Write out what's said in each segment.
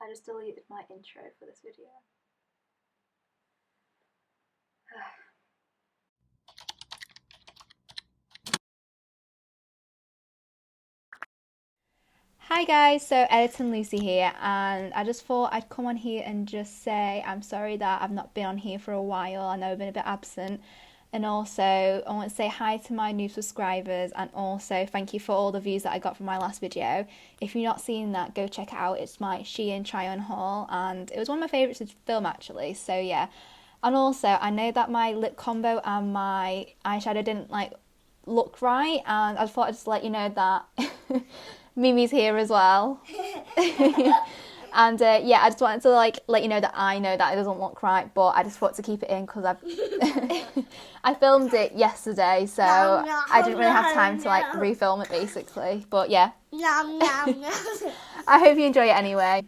I just deleted my intro for this video. Hi guys, so Editon Lucy here, and I just thought I'd come on here and just say I'm sorry that I've not been on here for a while. I know I've been a bit absent, and also I want to say hi to my new subscribers, and also thank you for all the views that I got from my last video. If you've not seen that, go check it out. It's my Shein try-on haul, and it was one of my favourites to film actually, so yeah. And also, I know that my lip combo and my eyeshadow didn't look right, and I thought I'd just let you know that Mimi's here as well. And yeah, I just wanted to let you know that I know that it doesn't look right, but I just thought to keep it in because I filmed it yesterday, so I didn't really have time to refilm it basically. But yeah, I hope you enjoy it anyway.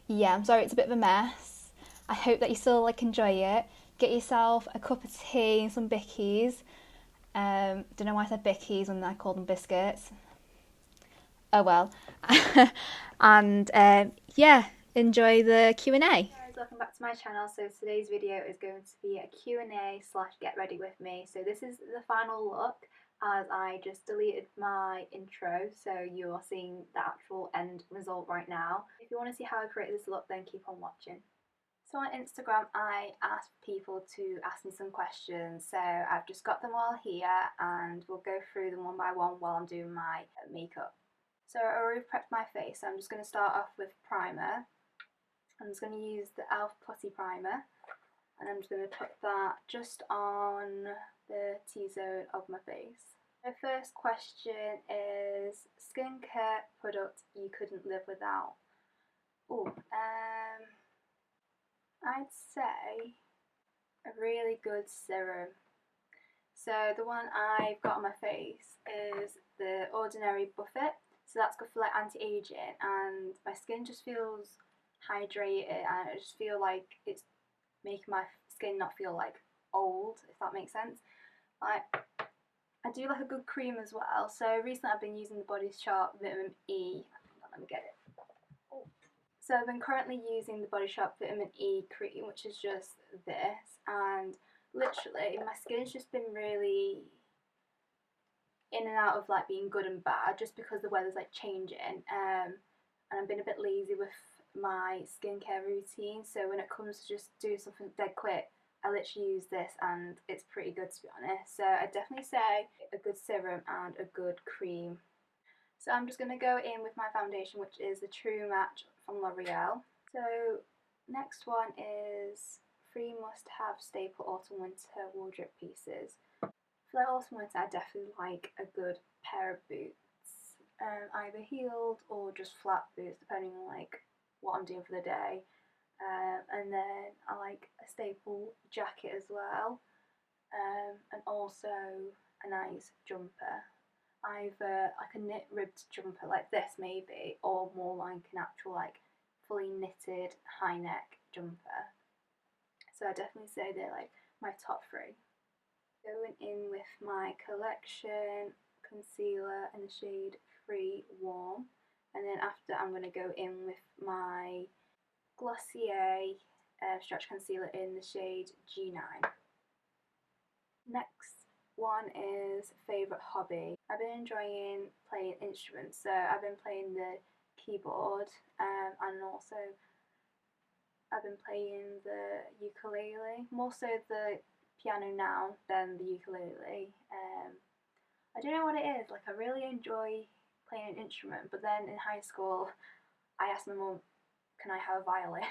Yeah, I'm sorry it's a bit of a mess. I hope that you still enjoy it. Get yourself a cup of tea and some bickies. Don't know why I said bickies when I called them biscuits. Oh well. And yeah, enjoy the Q&A. Guys, welcome back to my channel. So today's video is going to be a Q&A / get ready with me. So this is the final look, as I just deleted my intro, so you're seeing the actual end result right now. If you want to see how I create this look, then keep on watching. So on Instagram, I asked people to ask me some questions, so I've just got them all here and we'll go through them one by one while I'm doing my makeup. So I already prepped my face, so I'm just going to start off with primer. I'm just going to use the e.l.f. Putty Primer, and I'm just going to put that just on the T-zone of my face. The first question is, skincare product you couldn't live without? I'd say a really good serum. So the one I've got on my face is the Ordinary Buffet. So that's good for anti-aging, and my skin just feels hydrated, and I just feel like it's making my skin not feel old, if that makes sense. I do like a good cream as well. So recently I've been using the Body Shop Vitamin E. Let me get it. So I've been currently using the Body Shop Vitamin E cream, which is just this, and literally my skin's just been really in and out of being good and bad, just because the weather's changing, and I've been a bit lazy with my skincare routine. So when it comes to just do something dead quick, I literally use this and it's pretty good, to be honest. So I'd definitely say a good serum and a good cream. So I'm just going to go in with my foundation, which is the True Match from L'Oreal. So next one is 3 must-have staple autumn-winter wardrobe pieces. For autumn-winter, I definitely like a good pair of boots, either heeled or just flat boots, depending on what I'm doing for the day. And then I like a staple jacket as well, and also a nice jumper. Either a knit ribbed jumper like this maybe, or more like an actual fully knitted high neck jumper. So I definitely say they're my top 3. Going in with my collection concealer in the shade Free Warm, and then after I'm going to go in with my Glossier stretch concealer in the shade G9. Next one is favourite hobby. I've been enjoying playing instruments, so I've been playing the keyboard, and also I've been playing the ukulele, more so the piano now than the ukulele. I don't know what it is, I really enjoy playing an instrument, but then in high school I asked my mum, can I have a violin?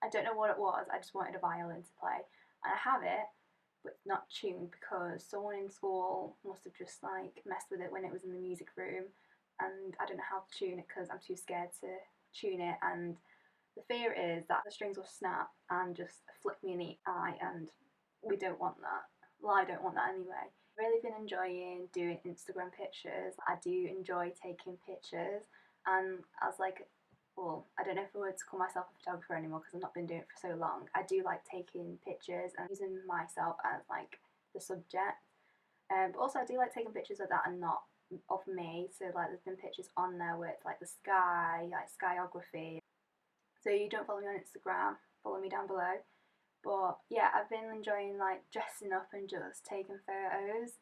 I don't know what it was, I just wanted a violin to play, and I have it, but not tuned, because someone in school must have just messed with it when it was in the music room, and I don't know how to tune it because I'm too scared to tune it, and the fear is that the strings will snap and just flick me in the eye, and we don't want that. Well, I don't want that anyway. Really been enjoying doing Instagram pictures. I do enjoy taking pictures, and as well, I don't know if I would call myself a photographer anymore because I've not been doing it for so long. I do like taking pictures and using myself as the subject. But also I do like taking pictures of that and not of me. So there's been pictures on there where it's the sky, skyography. So you don't follow me on Instagram, follow me down below. But yeah, I've been enjoying like dressing up and just taking photos.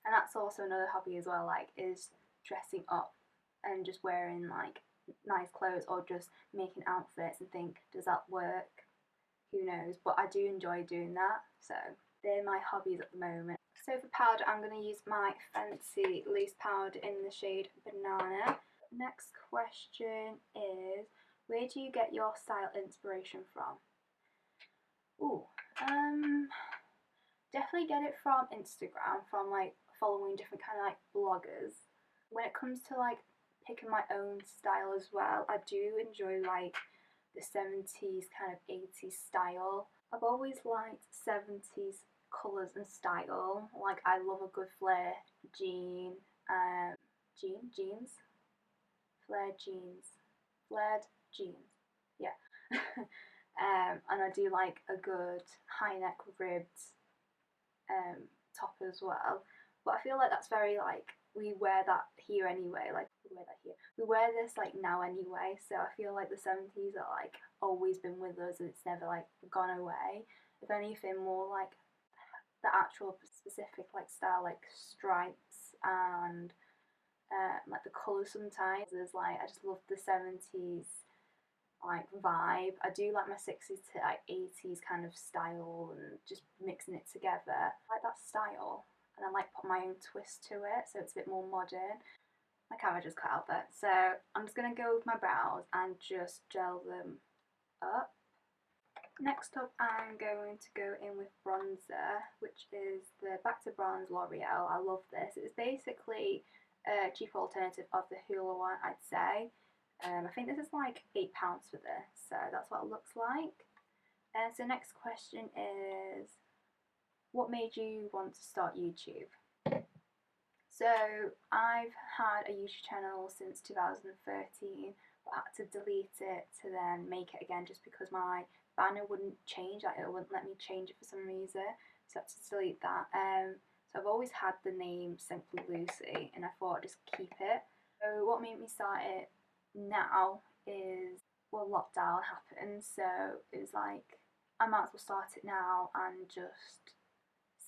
And that's also another hobby as well, like is dressing up and just wearing like nice clothes or just making outfits and think, does that work? Who knows? But I do enjoy doing that. So they're my hobbies at the moment. So for powder, I'm going to use my fancy loose powder in the shade Banana. Next question is, where do you get your style inspiration from? Ooh, definitely get it from Instagram, from like following different kind of like bloggers. When it comes to like picking my own style as well, I do enjoy like the 70s kind of 80s style. I've always liked 70s colours and style. Like I love a good flare jeans, flared jeans, yeah. And I do like a good high neck ribbed top as well. But I feel like that's very like, we wear that here anyway, like we wear this like now anyway, so I feel like the 70s are like always been with us and it's never like gone away. If anything, more like the actual specific like style, like stripes and like the colours sometimes is like, I just love the 70s like vibe. I do like my 60s to like 80s kind of style and just mixing it together. I like that style and I like put my own twist to it so it's a bit more modern. My camera just cut out there. So I'm just going to go with my brows and just gel them up. Next up I'm going to go in with bronzer, which is the Back to Bronze L'Oreal. I love this. It's basically a cheap alternative of the Hoola one, I'd say. I think this is like £8 for this, so that's what it looks like. So next question is, what made you want to start YouTube? So I've had a YouTube channel since 2013, but I had to delete it to then make it again just because my banner wouldn't change, like it wouldn't let me change it for some reason, so I had to delete that. So I've always had the name Simply Lucy and I thought I'd just keep it. So what made me start it now is, well, lockdown happened, so it was like I might as well start it now and just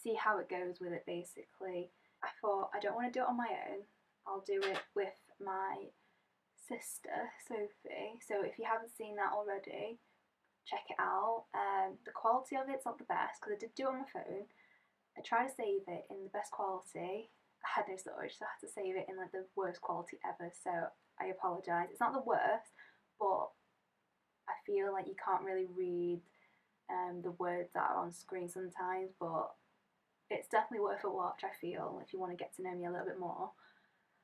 see how it goes with it basically. I thought I don't want to do it on my own, I'll do it with my sister Sophie. So if you haven't seen that already, check it out. The quality of it's not the best because I did do it on my phone. I tried to save it in the best quality. I had no storage, so I had to save it in like the worst quality ever, so I apologise. It's not the worst, but I feel like you can't really read the words that are on screen sometimes, but it's definitely worth a watch, I feel, if you want to get to know me a little bit more.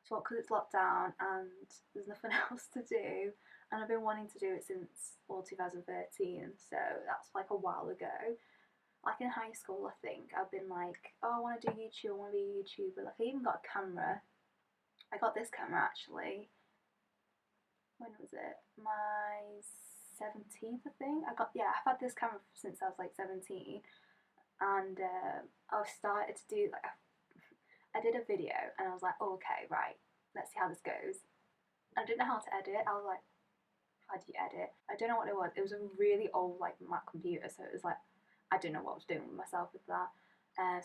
So because it's locked down and there's nothing else to do, and I've been wanting to do it since, well, 2013, so that's like a while ago. Like in high school, I think, I've been like, oh, I want to do YouTube, I want to be a YouTuber. Like I even got a camera. I got this camera actually. When was it? My 17th, I think. Yeah, I've had this camera since I was like 17, and I started to do like, I did a video and I was like, oh, okay, right, let's see how this goes. I didn't know how to edit. I was like, how do you edit? I don't know what it was. It was a really old like Mac computer, so it was like, I don't know what I was doing with myself with that.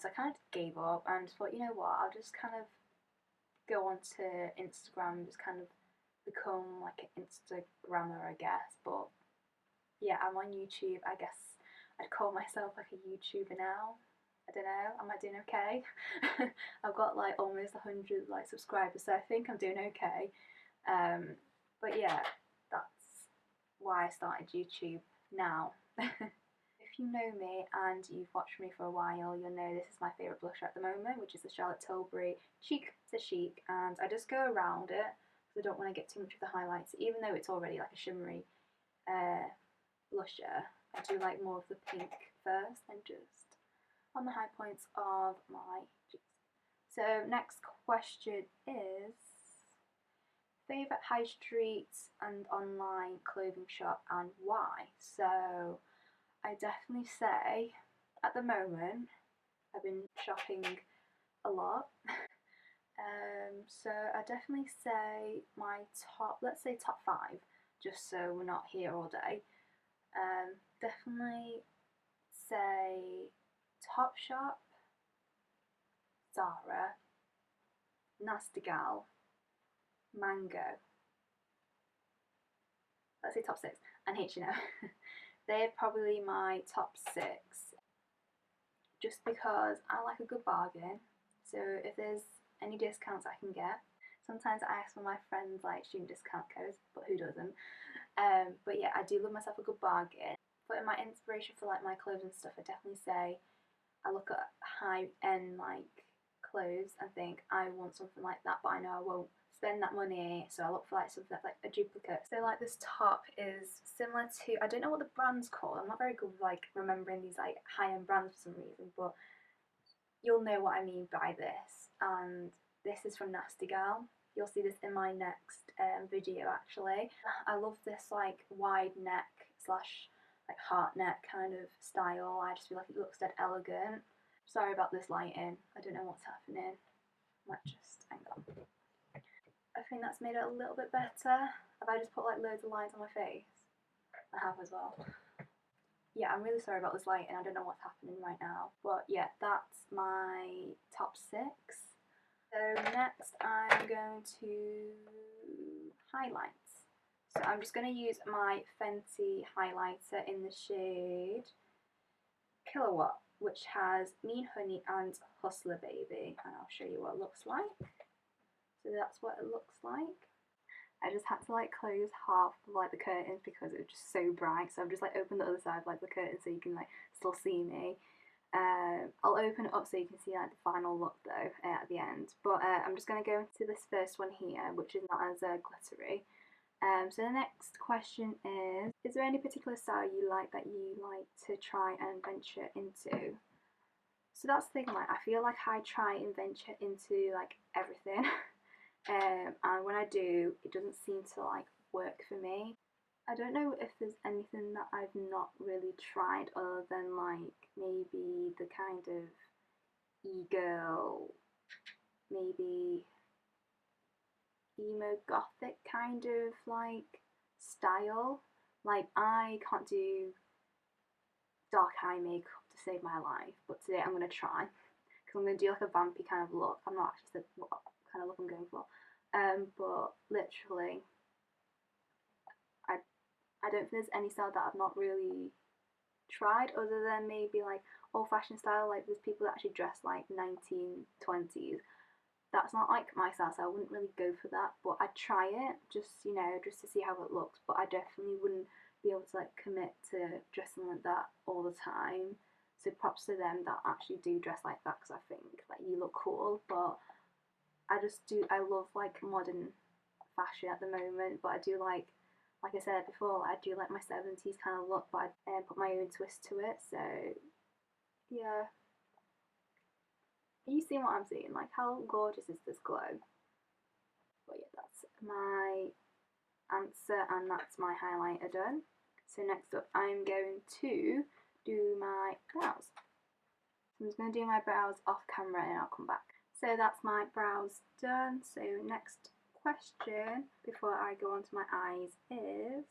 So I kind of gave up and thought, you know what, I'll just kind of go onto Instagram and just kind of become like an Instagrammer, I guess. But yeah, I'm on YouTube. I guess I'd call myself like a YouTuber now. I don't know, am I doing okay? I've got like almost 100 like subscribers, so I think I'm doing okay. But yeah, that's why I started YouTube now. If you know me and you've watched me for a while, you'll know this is my favourite blusher at the moment, which is the Charlotte Tilbury Cheek to Chic, and I just go around it because I don't want to get too much of the highlights, even though it's already like a shimmery blusher. I do like more of the pink first and just on the high points of my cheeks. So next question is, favourite high street and online clothing shop and why? So I definitely say at the moment I've been shopping a lot. So I definitely say my top, let's say top 5 just so we're not here all day. Definitely say Topshop, Zara, Nasty Gal, Mango. Let's say top 6, and H&M. They're probably my top 6, just because I like a good bargain. So if there's any discounts I can get, sometimes I ask for my friends like student discount codes, but who doesn't? But yeah, I do love myself a good bargain. But in my inspiration for like my clothes and stuff, I definitely say I look at high end like clothes and think I want something like that, but I know I won't spend that money, so I look for like something that's like a duplicate. So like this top is similar to, I don't know what the brand's called, I'm not very good with like remembering these like high-end brands for some reason, but you'll know what I mean by this. And this is from Nasty Gal. You'll see this in my next video actually. I love this like wide neck slash like heart neck kind of style. I just feel like it looks dead elegant. Sorry about this lighting, I don't know what's happening. Might just, hang on. I think that's made it a little bit better. Have I just put like loads of lines on my face? I have as well. Yeah, I'm really sorry about this lighting, I don't know what's happening right now. But yeah, that's my top 6. So next I'm going to highlights. So I'm just going to use my Fenty highlighter in the shade Kilowatt, which has Mean Honey and Hustler Baby, and I'll show you what it looks like. So that's what it looks like. I just had to like close half of like the curtains because it was just so bright, so I've just like opened the other side of like the curtain so you can like still see me. I'll open it up so you can see like the final look though at the end, but I'm just going to go into this first one here, which is not as glittery. So the next question is there any particular style you like that you like to try and venture into? So that's the thing, like I feel like I try and venture into like everything. And when I do, it doesn't seem to like work for me. I don't know if there's anything that I've not really tried other than like maybe the kind of e-girl, maybe emo gothic kind of like style. Like I can't do dark eye makeup to save my life, but today I'm going to try, because I'm going to do like a vampy kind of look. I'm not actually said what kind of look I'm going for. But literally, I don't think there's any style that I've not really tried, other than maybe like old-fashioned style. Like there's people that actually dress like 1920s. That's not like my style, so I wouldn't really go for that. But I'd try it, just you know, just to see how it looks. But I definitely wouldn't be able to like commit to dressing like that all the time. So props to them that actually do dress like that, because I think like you look cool. But I love like modern fashion at the moment, but I do like I said before, I do like my 70s kind of look, but I put my own twist to it, so yeah. Are you seeing what I'm seeing? Like how gorgeous is this glow? But yeah, that's my answer and that's my highlighter done. So next up I'm going to do my brows. So I'm just going to do my brows off camera and I'll come back. So that's my brows done. So next question before I go on to my eyes is,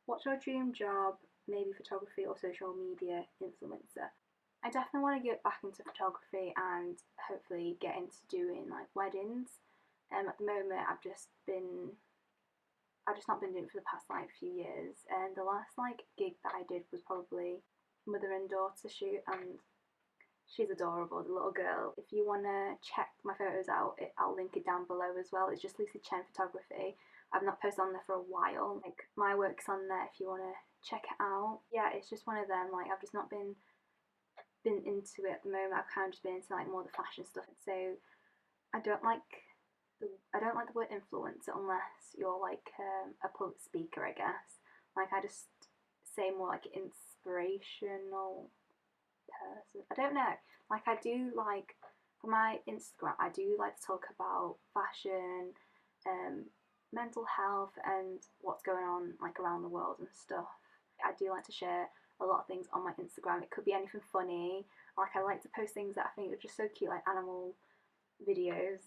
what's your dream job, maybe photography or social media influencer? I definitely want to get back into photography and hopefully get into doing like weddings. At the moment I've just not been doing it for the past like few years, and the last like gig that I did was probably mother and daughter shoot, and she's adorable, the little girl. If you want to check my photos out, I'll link it down below as well. It's just Lucy Chen Photography. I've not posted on there for a while. Like my work's on there if you want to check it out. Yeah, it's just one of them. Like I've just not been into it at the moment. I've kind of just been into like more the fashion stuff. So I don't like the word influencer unless you're like a public speaker, I guess. Like I just say more like inspirational person. I don't know. Like I do like for my Instagram, I do like to talk about fashion, mental health, and what's going on like around the world and stuff. I do like to share a lot of things on my Instagram. It could be anything funny. Like I like to post things that I think are just so cute, like animal videos.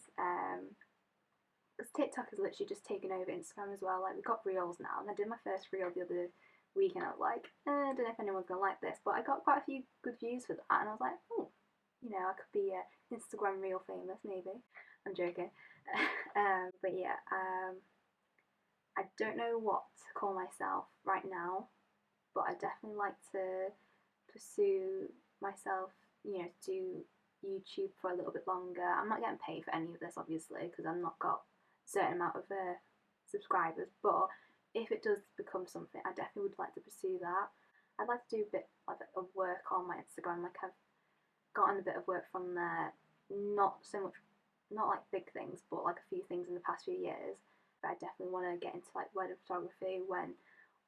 because TikTok has literally just taken over Instagram as well. Like, we've got reels now, and I did my first reel the other week, and I was like, I don't know if anyone's gonna like this, but I got quite a few good views for that, and I was like, oh, you know, I could be Instagram reel famous, maybe. I'm joking. But yeah, I don't know what to call myself right now, but I definitely like to pursue myself, you know, do YouTube for a little bit longer. I'm not getting paid for any of this, obviously, because I've not got a certain amount of subscribers, but if it does become something, I definitely would like to pursue that. I'd like to do a bit of work on my Instagram. Like, I've gotten a bit of work from there, not so much, not like big things, but like a few things in the past few years. But I definitely want to get into like wedding photography when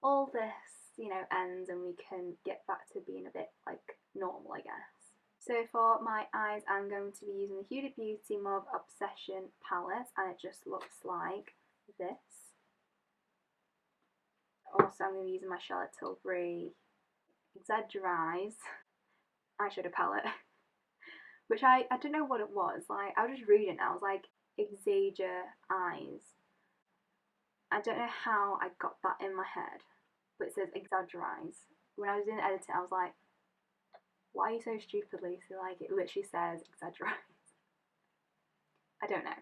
all this, you know, ends and we can get back to being a bit like normal, I guess. So for my eyes, I'm going to be using the Huda Beauty Mauve Obsession palette, and it just looks like this. Also, I'm going to be using my Charlotte Tilbury Exaggerize eyeshadow palette, which I don't know what it was. Like, I was just reading it, I was like, Exagger Eyes. I don't know how I got that in my head, but it says Exaggerize. When I was doing the editing, I was like, why are you so stupid, Lucy? Like, it literally says Exaggerize. I don't know.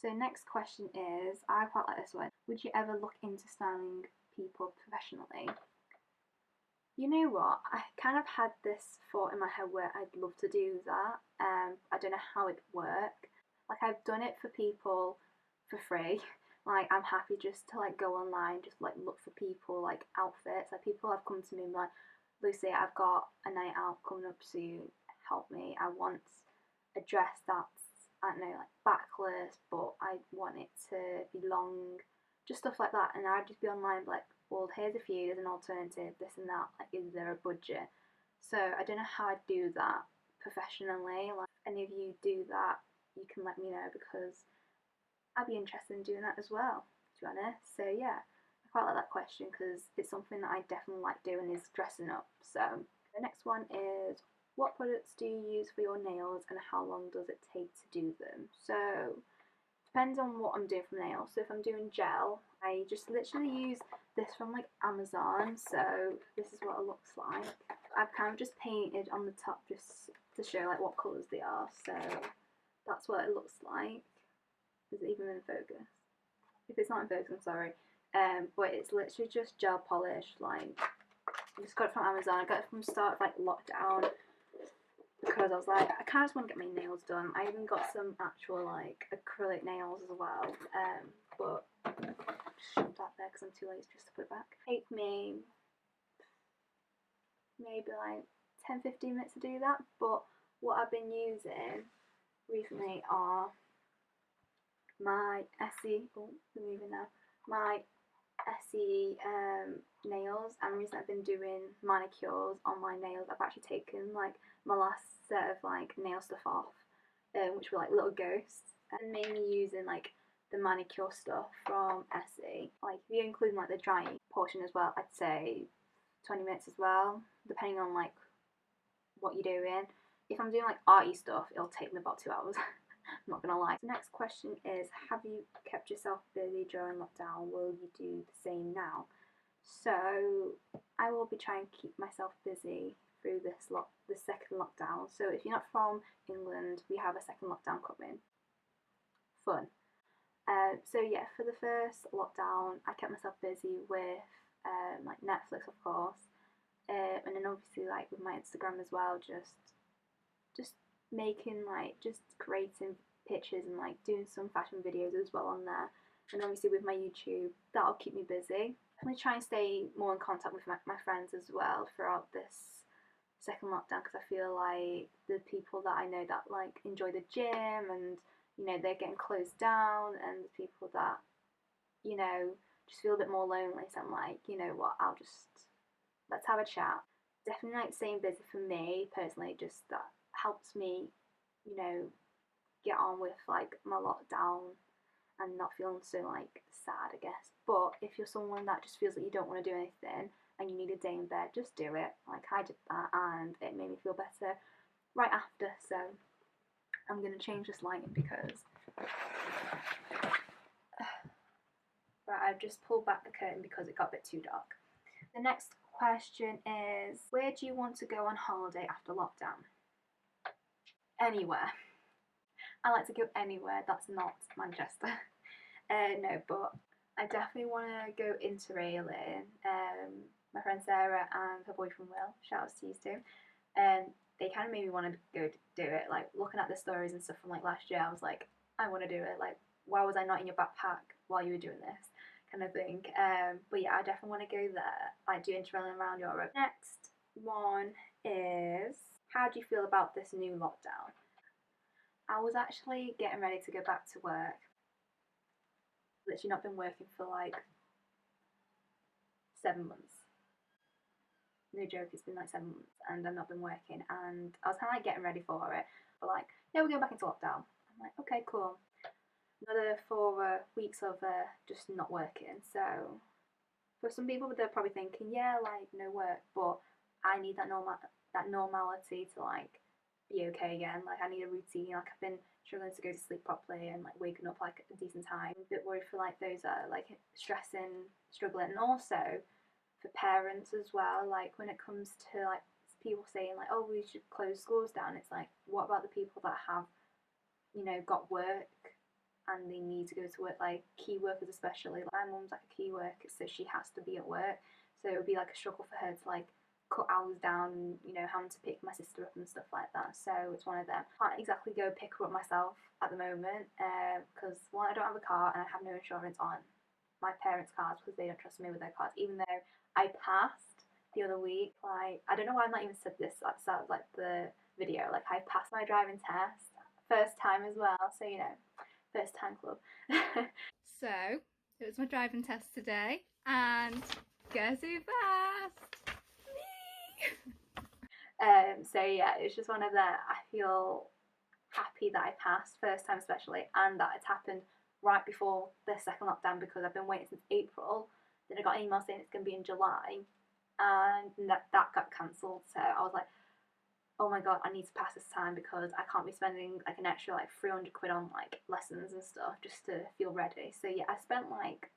So next question is, I quite like this one. Would you ever look into styling people professionally? You know what? I kind of had this thought in my head where I'd love to do that. I don't know how it'd work. Like, I've done it for people for free. Like, I'm happy just to like go online, just like look for people, like outfits. Like, people have come to me and like, Lucy, I've got a night out coming up soon. Help me. I want a dress that's, I don't know, like backless, but I want it to be long, just stuff like that. And I'd just be online, like, well, here's a few, there's an alternative, this and that. Like, is there a budget? So I don't know how I'd do that professionally. Like, if any of you do that, you can let me know, because I'd be interested in doing that as well, to be honest. So yeah, I quite like that question because it's something that I definitely like doing, is dressing up. So the next one is, what products do you use for your nails and how long does it take to do them? So depends on what I'm doing for nails. So if I'm doing gel, I just literally use this from like Amazon. So this is what it looks like. I've kind of just painted on the top just to show like what colours they are. So that's what it looks like. Is it even in focus? If it's not in focus, I'm sorry. But it's literally just gel polish. Like, I just got it from Amazon. I got it from the start of like lockdown, because I was like, I kind of just want to get my nails done. I even got some actual like acrylic nails as well, but shoved that there because I'm too lazy just to put it back. Take me maybe like 10-15 minutes to do that, but what I've been using recently are my Essie, oh, they're moving now, my Essie nails, and recently I've been doing manicures on my nails. I've actually taken like my last set of like nail stuff off, which were like little ghosts, and mainly using like the manicure stuff from Essie. Like, if you include like the drying portion as well, I'd say 20 minutes as well, depending on like what you're doing. If I'm doing like arty stuff, it'll take me about 2 hours. I'm not gonna lie. The next question is, have you kept yourself busy during lockdown? Will you do the same now? So I will be trying to keep myself busy through the second lockdown. So if you're not from England, we have a second lockdown coming. Fun. So yeah, for the first lockdown, I kept myself busy with like Netflix, of course, and then obviously like with my Instagram as well, just making like just creating pictures and like doing some fashion videos as well on there. And obviously with my YouTube, that'll keep me busy. I'm going to try and stay more in contact with my friends as well throughout this second lockdown, because I feel like the people that I know that like enjoy the gym and, you know, they're getting closed down, and the people that, you know, just feel a bit more lonely. So I'm like, you know what, let's have a chat. Definitely like staying busy for me personally, just that helps me, you know, get on with like my lockdown and not feeling so like sad, I guess. But if you're someone that just feels like you don't want to do anything and you need a day in bed, just do it. Like, I did that and it made me feel better right after. So I'm gonna change this lighting because Right, I've just pulled back the curtain because it got a bit too dark. The next question is, where do you want to go on holiday after lockdown? Anywhere. I like to go anywhere that's not Manchester. No, but I definitely want to go interrailing. My friend Sarah and her boyfriend Will, shout out to you too. They kind of made me want to go do it. Like looking at the stories and stuff from like last year, I was like, I want to do it. Like, why was I not in your backpack while you were doing this? Kind of thing. But yeah, I definitely want to go there. I do interrailing around Europe. Next one is, how do you feel about this new lockdown? I was actually getting ready to go back to work. Literally not been working for like 7 months. No joke, it's been like 7 months and I've not been working, and I was kind of like getting ready for it, but like, yeah, we're going back into lockdown. I'm like, okay, cool. Another 4 weeks of just not working. So for some people, they're probably thinking, yeah, like no work, but I need that normality to like be okay again. Like I need a routine. Like I've been struggling to go to sleep properly and like waking up like a decent time. I'm a bit worried for like those that are like stressing, struggling, and also for parents as well. Like when it comes to like people saying like, oh, we should close schools down. It's like, what about the people that have, got work and they need to go to work, like key workers especially. Like, my mum's like a key worker, so she has to be at work. So it would be like a struggle for her to like cut hours down, having to pick my sister up and stuff like that. So it's one of them. I can't exactly go pick her up myself at the moment because one, I don't have a car and I have no insurance on my parents' cars because they don't trust me with their cars, even though I passed the other week. Like, I don't know why I'm not even said this at the start of like the video. Like, I passed my driving test, first time as well. So first time club. So it was my driving test today, and guess who passed? Me. So yeah, it's just one of the. I feel happy that I passed first time especially, and that it's happened right before the second lockdown because I've been waiting since April. Then I got an email saying it's going to be in July, and that got cancelled. So I was like, oh my god, I need to pass this time because I can't be spending like an extra like 300 quid on like lessons and stuff just to feel ready. So yeah, I spent like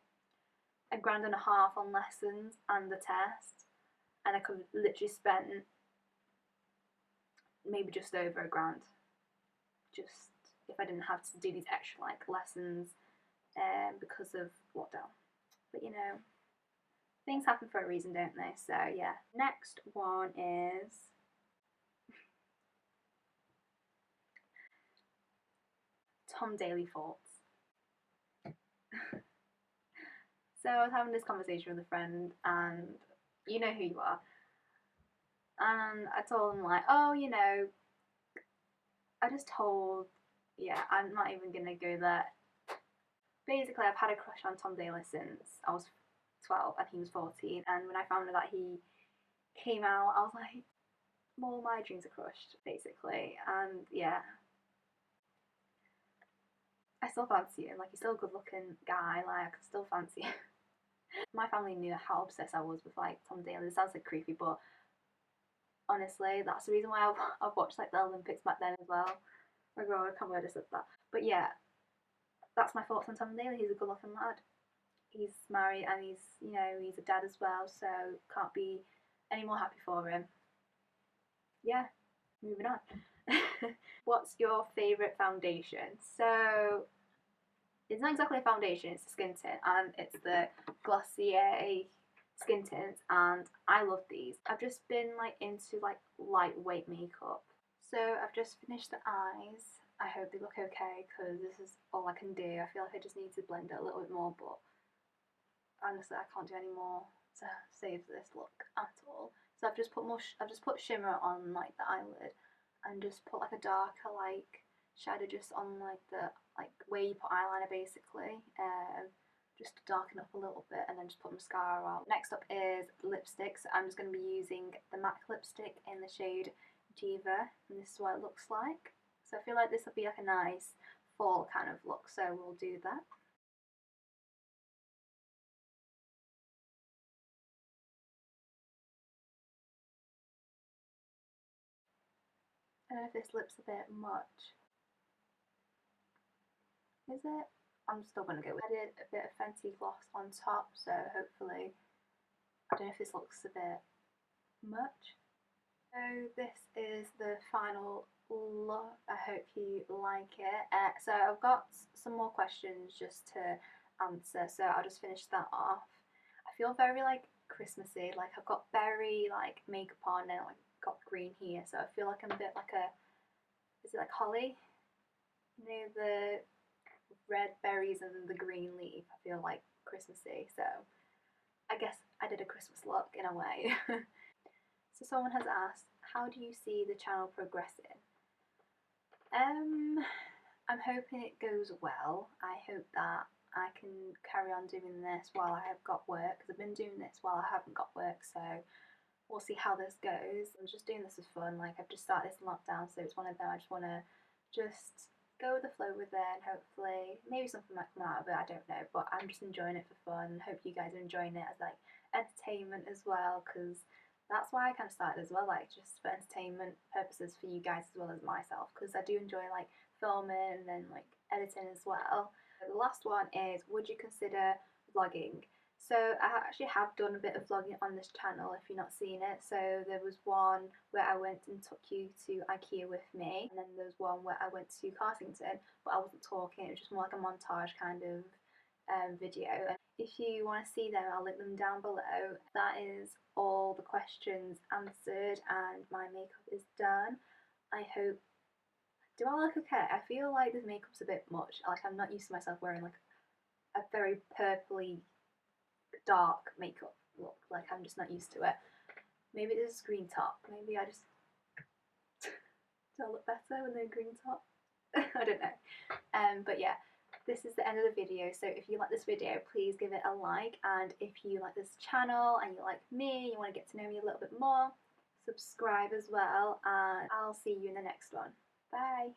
£1.50 on lessons and the test, and I could literally spend maybe just over £1,000 just if I didn't have to do these extra like lessons because of lockdown. But things happen for a reason, don't they? So yeah. Next one is Tom Daly thoughts. So I was having this conversation with a friend, and you know who you are. And I told him like, oh, I just told, yeah, I'm not even gonna go there. Basically, I've had a crush on Tom Daly since I was 12 and he was 14. And when I found out that he came out, I was like, well, my dreams are crushed, basically. And yeah, I still fancy him. Like, he's still a good looking guy. Like, I can still fancy him. My family knew how obsessed I was with like Tom Daly. It sounds like creepy, but honestly, that's the reason why I've watched like the Olympics back then as well. My god, I can't believe I just said that. But yeah, that's my thoughts on Tom Daly. He's a good looking lad. He's married and he's a dad as well, so can't be any more happy for him. Yeah, moving on. What's your favourite foundation? So it's not exactly a foundation, it's a skin tint, and it's the Glossier skin tints, and I love these. I've just been like into like lightweight makeup. So I've just finished the eyes. I hope they look okay because this is all I can do. I feel like I just need to blend it a little bit more, but honestly I can't do any more to save this look at all. So I've just put I've just put shimmer on like the eyelid, and just put like a darker like shadow just on like the like where you put eyeliner basically, just to darken up a little bit, and then just put mascara on. Next up is lipstick. So I'm just going to be using the MAC lipstick in the shade Diva, and this is what it looks like. So I feel like this will be like a nice fall kind of look, so we'll do that. I don't know if this lip's a bit much. Is it? I'm still going to go with it. I did a bit of Fenty gloss on top, so hopefully, I don't know if this looks a bit much. So this is the final look. I hope you like it. So I've got some more questions just to answer, so I'll just finish that off. I feel very like Christmassy, like I've got berry like makeup on and like got green here, so I feel like I'm a bit like a, is it like holly? You know, the red berries and the green leaf. I feel like Christmassy, so I guess I did a Christmas look in a way. So someone has asked, how do you see the channel progressing? I'm hoping it goes well. I hope that I can carry on doing this while I have got work, because I've been doing this while I haven't got work, so we'll see how this goes. I'm just doing this for fun, like I've just started this lockdown, so it's one of them, I just want to just go with the flow with it, and hopefully maybe something might come out of it, I don't know, but I'm just enjoying it for fun. Hope you guys are enjoying it as like entertainment as well, because that's why I kind of started as well, like just for entertainment purposes for you guys as well as myself, because I do enjoy like filming and then like editing as well. The last one is, would you consider vlogging? So I actually have done a bit of vlogging on this channel if you're not seeing it. So there was one where I went and took you to IKEA with me, and then there was one where I went to Carsington, but I wasn't talking, it was just more like a montage kind of video. And if you want to see them, I'll link them down below. That is all the questions answered and my makeup is done. I hope, do I look okay? I feel like this makeup's a bit much, like I'm not used to myself wearing like a very purpley dark makeup look, like I'm just not used to it. Maybe it is a green top, maybe I just do I look better when they're green top? I don't know. But yeah, this is the end of the video, so if you like this video, please give it a like, and if you like this channel and you like me, you want to get to know me a little bit more, subscribe as well, and I'll see you in the next one. Bye!